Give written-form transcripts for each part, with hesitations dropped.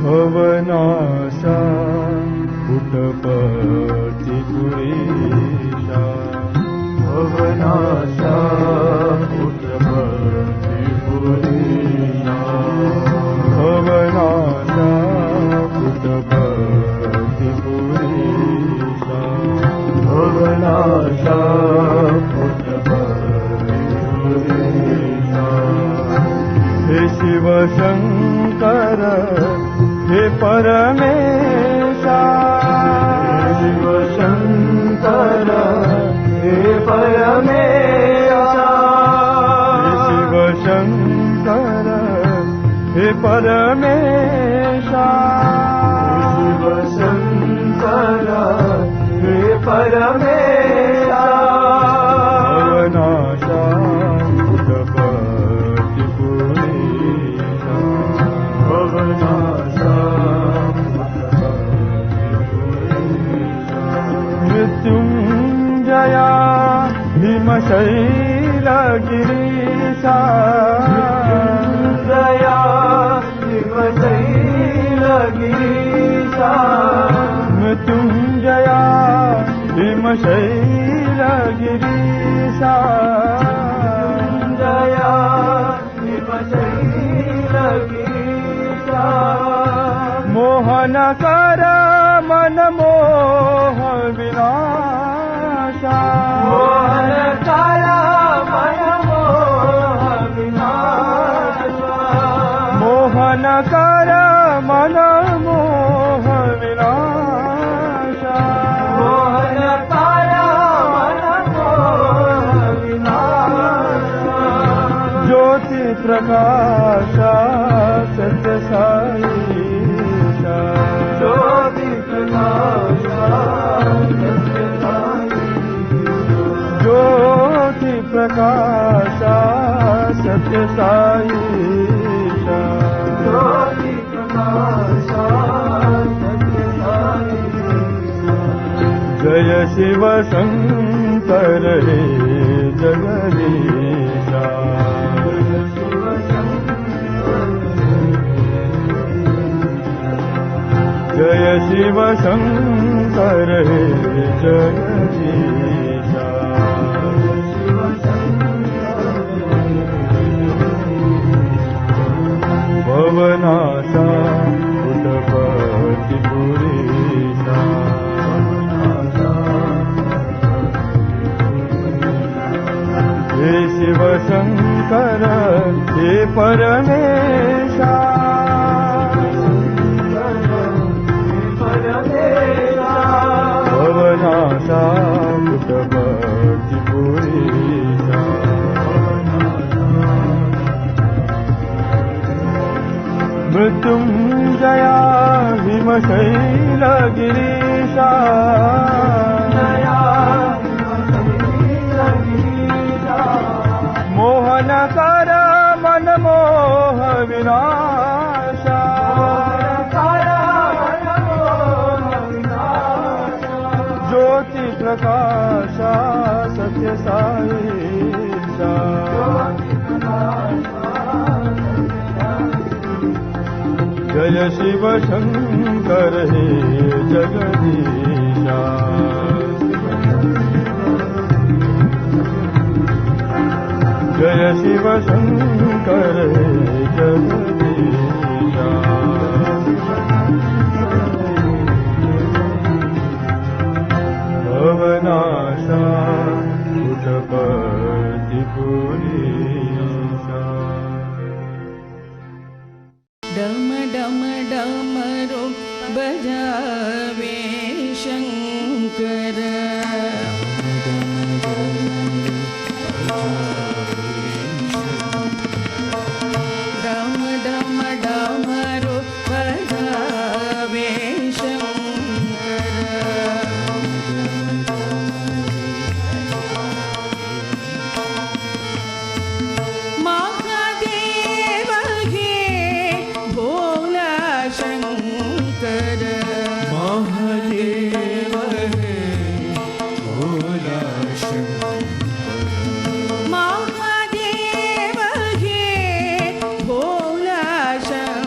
भवनाशा पुटपति पुरीशा भवनाशा पुटपति पुरीशा भवनाशा पुटपति पुरीशा भवनाशा पुटपति पुरीशा हे शिव शंकर हे परमेशा शिव शंकर हे परमेशा शिव शंकर हे परमेशा शिव शंकर हे परमेशा भवनाशा पुटपति पुरीशा भवनाशा मृत्युंजया भीमशैलगिरीशा मृत्युंजया भीमशैलगिरीशा मृत्युंजया भीमशैलगिरीशा मृत्युंजया भीमशैलगिरीशा मोहनकर मन मोह विनाशा मोहनकर मन मोह विनाशा मोहनकर मन मोह विनाशा मोहनकर मन मोह विनाशा ज्योति प्रकाशा सत्य साई ज्योति प्रकाशा सत्य साई ज्योति प्रकाशा सत्य साई ज्योति प्रकाशा सत्य साई जय शिव शंकर हे जगदीशा जय शिव शंकर हे जगदीशा भवनाशा पुटपति पुरीशा हे शिव शंकर हे परमेशा भवनाशा पुटपति पुरीशा मृत्युंजया भीमशैलगिरीशा मोहनकर मन मोह विनाशा ज्योति प्रकाशा सत्य साईशा जय शिव शंकर हे जगदीशा जय शिव शंकर हे जगदीशा भवनाशा पुटपति पुरीशा डम डम डमरू बजावे शंकर डम डम डमरू बजावे शंकर महादेव हे भोला शंकर महादेव हे भोला शंकर महादेव हे भोला शंकर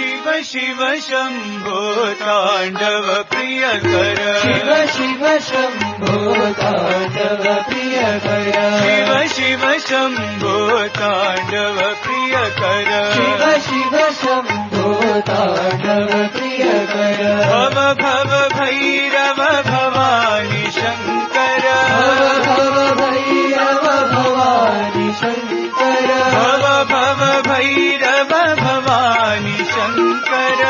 शिव शिव शम्भो ताण्डव प्रियकर शिव शिव शम्भो ताण्डव प्रियकर शिव शिव शम्भो ताण्डव प्रियकर शिव शिव शम्भो ताण्डव प्रियकर भव भव भैरव भवानि शङ्कर भव भैरव भवानि शङ्कर भव भव भैरव भवानि शङ्कर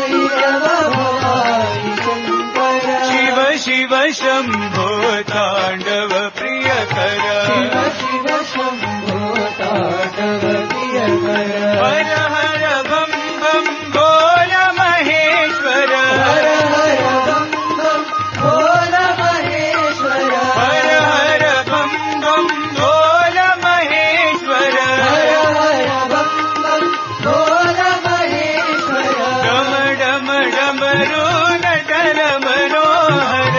भैरव भवानि शङ्कर शिव शिव शम्भो ताण्डव प्रियकर शिव शिव शम्भो ताण्डव प्रियकर हर हर बम बम बोल महेश्वर हर हर बम बम भोल महेश्वर हर हर बम बम बोल महेश्वर हर हर बम बम भोल महेश्वर डम डम डमरू नटन मनोहर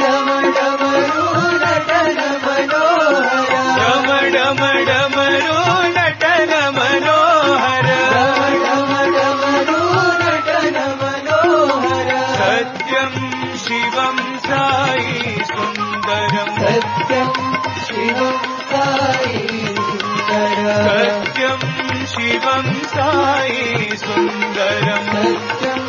डम डमरू नटन मनोहर डम डम डमरू नटन मनोहर डम डमरू नटन मनोहर सत्यं शिवं साई सुन्दरं सत्यं शिवं साई सुन्दरं सत्यं शिवं साई सुन्दरं सत्यं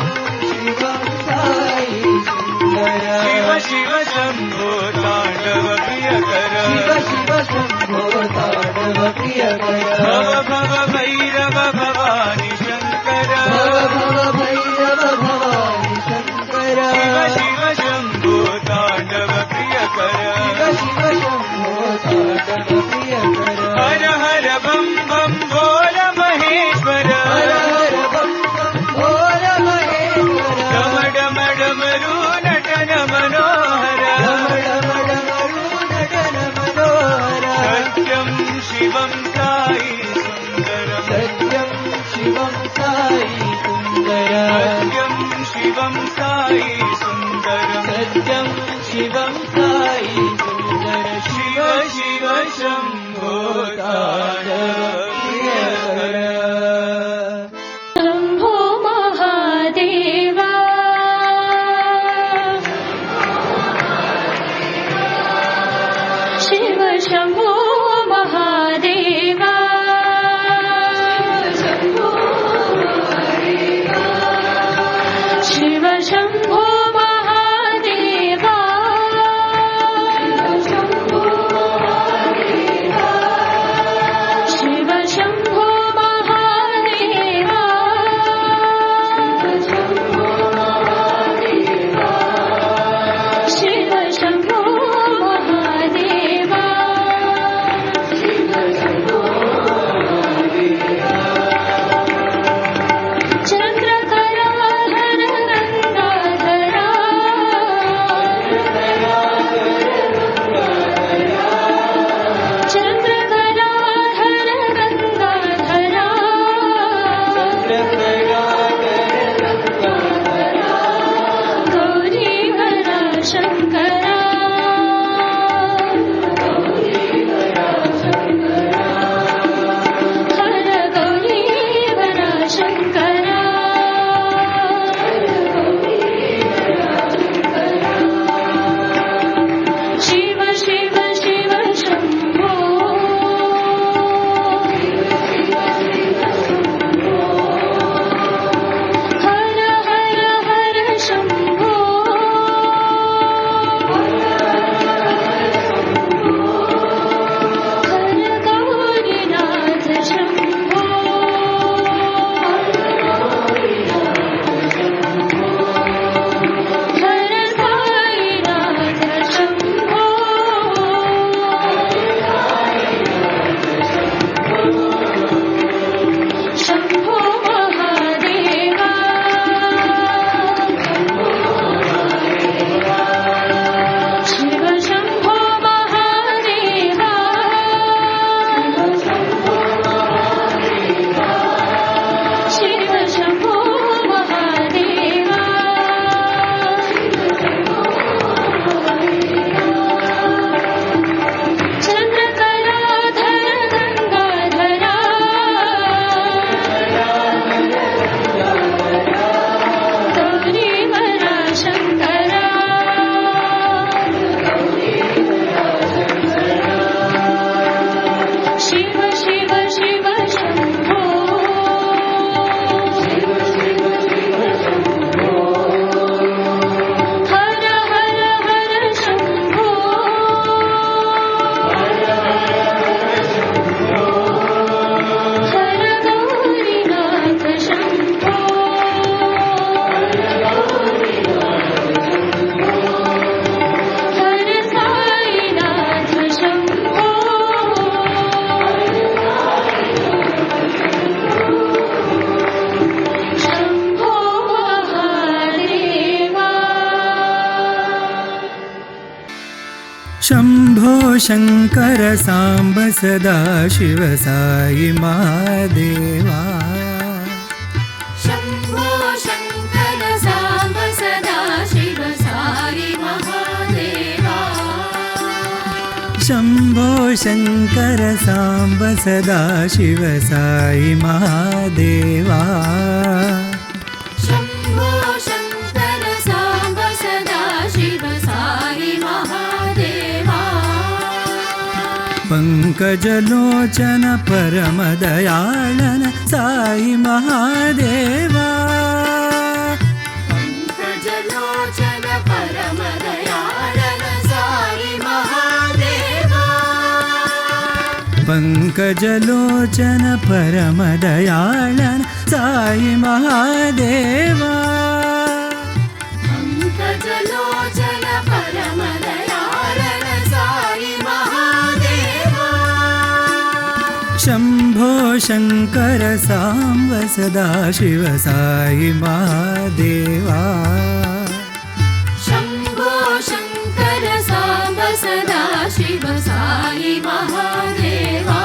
शिवं साई सुन्दरं शिव शिव शम्भो ताण्डव प्रियकर शिव शिव शम्भो ताण्डव प्रियकर भव भव भैरव भवानि शङ्कर भव भव भैरव भवानि शङ्कर शिव शिव शम्भो ताण्डव प्रियकर शिव शिव शम्भो ताण्डव प्रियकर हर हर बम बम बोल महेश्वर हर हर बम बम भोल महेश्वर डम डम डमरू नटन मनोहर डम डम डमरू नटन मनोहर सत्यं शिवं साई सुन्दरं सत्यं शिवं साई सुन्दरं सत्यं शिवं साई सुन्दरं सत्यं शिवं साई सुन्दरं शिव शिव शम्भो ताण्डव प्रियकर शम्भो महादेवा शिव शम्भो महादेवा शिव शम्भो महादेवा शिव शम्भो महादेवा शिव शम्भो महादेवा चन्द्रकलाधर गङ्गाधरा चन्द्रकलाधर गङ्गाधरा गौरीवरा शङ्करा हर गौरीवरा शङ्करा शम्भो शङ्कर साम्ब सदा शिव साई महादेवा शम्भो शङ्कर साम्ब सदा शिव साई महादेवा शम्भो शङ्कर साम्ब सदा शिव साई महादेवा शम्भो शङ्कर साम्ब सदा शिव साई महादेवा पङ्कजलोचन परमदयाळन साई महादेवा पङ्कजलोचन परमदयाळन साई महादेवा पङ्कजलोचन परमदयाळन साई महादेवा पङ्कजलोचन परमदयाळन साई महादेवा शम्भो शङ्कर साम्ब सदा शिव साई महादेवा शम्भो शङ्कर साम्ब सदा शिव साई महादेवा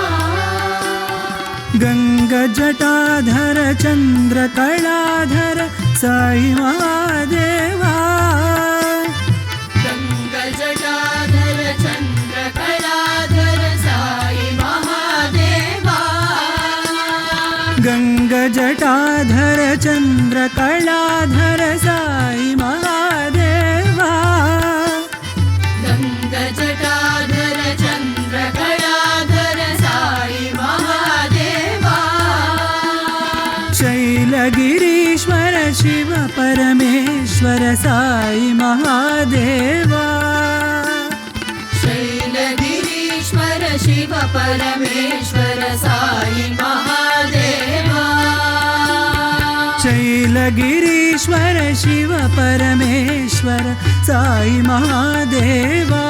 गङ्गजटाधर चन्द्रकलाधर साई महादेवा गङ्गजटाधर चन्द्रकलाधर साई महादेवा गङ्गजटाधर चन्द्रकलाधर साई महादेवा गङ्गजटाधर चन्द्रकलाधर साई महादेवा शैलगिरीश्वर शिव परमेश्वर साई महादेवा शैलगिरीश्वर शिव परमेश्वर साई महादेवा शैलगिरीश्वर शिव परमेश्वर साई महादेवा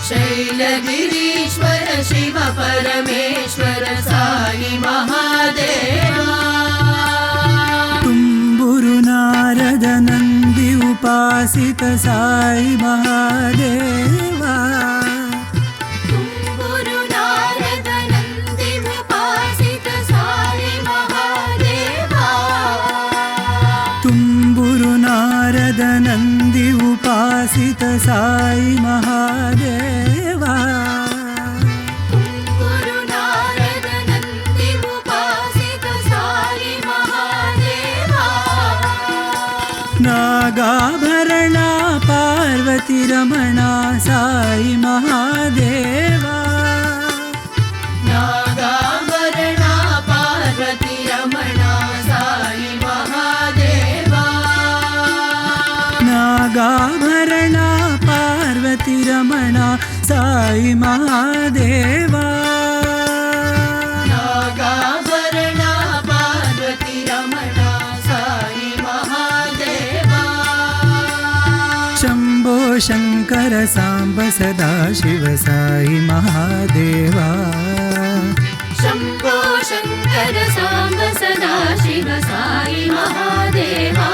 शैलगिरीश्वर शिव परमेश्वर साई महादेवा तुम्बुरु नारद नंदी उपासित साई महादेवा तुम्बुरु नारद नंदी उपासित साई महादेवा तुम्बुरु नारद नंदी उपासित साई महादेवा तुम्बुरु नारद नंदी उपासित साई महादेवा नागाभरण पार्वती रमणा साई महादेवा नागाभरणा पार्वती रमणा साई महादेवा नागाभरण पार्वती रमणा साई महादेवा नागाभरणा पार्वती रमणा साई महादेवा शम्भो शङ्कर साम्ब सदा शिव साई महादेवा शम्भो शङ्कर साम्ब सदा शिव साई महादेवा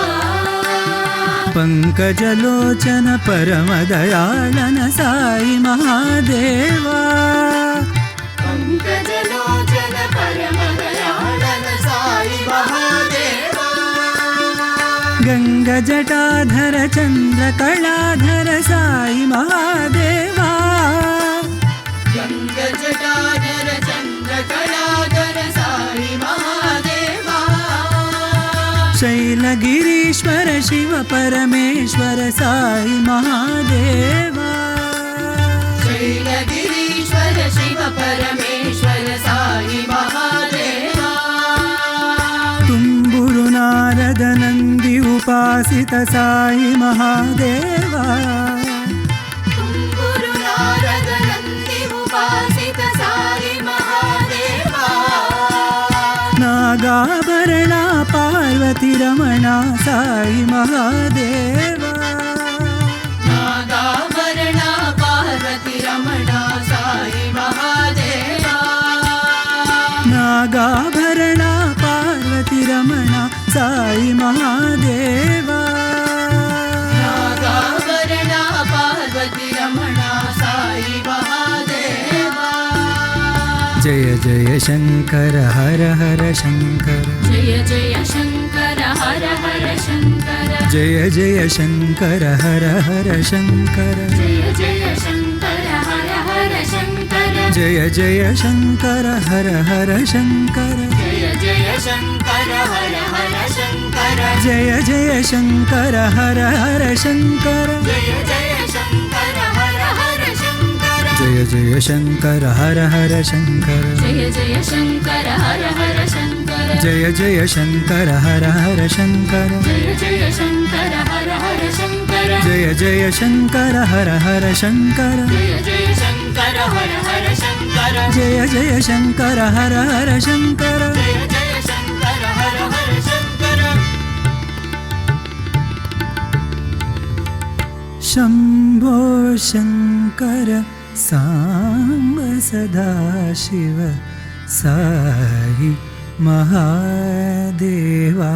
पङ्कजलोचन परमदयाळन साई महादेवा पङ्कजलोचन परमदयाळन साई महादेवा गङ्गजटाधर चन्द्रकलाधर साई महादेवा गङ्गजटाधर चन्द्रकलाधर साई महादेवा शैलगिरीश्वर शिव परमेश्वर साई महादेवा शैलगिरीश्वर शिव परमेश्वर साई महादेवा तुम्बुरु नारद नंदी उपासित साई महादेवा तुम्बुरु नारद नंदी उपासित साई महादेवा नागाभरण पार्वती रमणा साई महादेवा नागाभरणा पार्वती रमणा साई महादेवा नागाभरण पार्वती रमणा साई महादेवा नागाभरणा पार्वती रमणा जय शङ्कर हर हर शङ्कर जय जय शङ्कर हर हर शङ्कर जय जय शङ्कर हर हर शङ्कर जय जय शङ्कर हर हर शङ्कर जय जय शङ्कर हर हर शङ्कर जय जय शङ्कर हर हर शङ्कर जय जय शङ्कर हर हर शङ्कर जय जय शङ्कर हर हर शङ्कर जय जय शङ्कर हर हर शङ्कर जय जय शङ्कर हर हर शङ्कर जय जय शङ्कर हर हर शङ्कर जय जय शङ्कर हर हर शङ्कर जय जय शङ्कर हर हर शङ्कर जय जय शङ्कर हर हर शङ्कर जय जय शङ्कर हर हर शङ्कर जय जय शङ्कर हर हर शङ्कर शम्भो शङ्कर साम्ब सदा शिव साई महादेवा